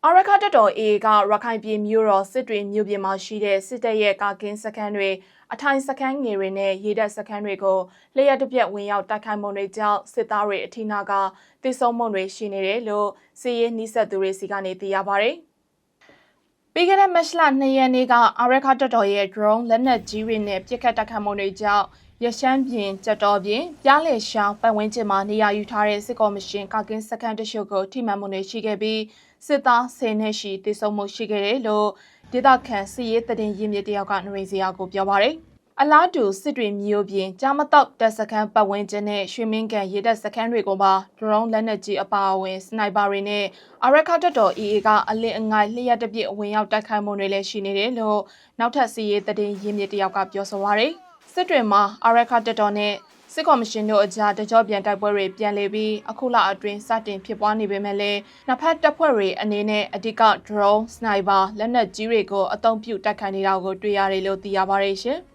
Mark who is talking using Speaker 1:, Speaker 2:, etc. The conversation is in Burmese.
Speaker 1: အာရခတက်တော် AA ကရခိုင်ပြည်မြို့တော်စစ်တွေမြို့ပြင်မှာရှိတဲ့စစ်တပ်ရဲ့ကာကင်းစခန်းတွေအထိုင်စခန်းငယ်တွေနဲ့ရေတပ်စခန်းတွေကိုလျှက်တစ်ပြက်ဝင်ရောက်တိုက်ခိုက်မှုတွေကြောင့်စစ်သားတွေအထိနာကတိစုံမှုတွေရှိနေတယ်လို့စစ်ရေးနှိစက်သူတွေစီကနေသိရပါတယ်။ပြီးခဲ့တဲ့မတ်လ2ရက်နေ့ကအာရခတက်တော်ရဲ့ drone လက်နက်ကြီးတွေနဲ့ပစ်ခတ်တိုက်ခိုက်မှုတွေကြောင့်ရရှမ်းပြင်ကြက်တော်ပြင်ပြားလေရှောင်းပတ်ဝန်းကျင်မှာနေရာယူထားတဲ့စစ်ကော်မရှင်ကာကင်းစခန်းတချို့ကိုထိမှန်မှုတွေရှိခဲ့ပြီးစစ်သား10နှစ်ရှိတိစုံမှုရှိခဲ့တယ်လို့ဒေသခံစစ်ရေးတရင်ရင်းမြစ်တယောက်ကနှွေစရာကိုပြောပါတယ်။အလားတူစစ်တွေမျိုးပြင်ကြားမတော့တပ်စခန်းပတ်ဝန်းကျင်နဲ့ရွှေမင်းကန်ရေတပ်စခန်းတွေကိုပါ drone လက်နက်ကြီးအပါအဝင်စနိုက်ပါတွေနဲ့အာရခတက်တော် AA ကအလင်းအငိုက်လျှက်တစ်ပြည့်ဝင်ရောက်တိုက်ခိုက်မှုတွေလည်းရှိနေတယ်လို့နောက်ထပ်စစ်ရေးတရင်ရင်းမြစ်တယောက်ကပြောဆိုပါရယ်။စစ်တွေမှာအာရခတက်တော်နဲ့စစ်ကော်မရှင်တို့အကြားတကြောပြန်တိုက်ပွဲတွေပြန်လည်ပြီးအခုလအတွင်းစတင်ဖြစ်ပွားနေပေမဲ့လည်းနှစ်ဖက်တပ်ဖွဲ့တွေအနေနဲ့အဓိက drone, sniper လက်နက်ကြီးတွေကိုအသုံးပြုတိုက်ခိုက်နေတာကိုတွေ့ရတယ်လို့သိရပါတယ်ရှင်။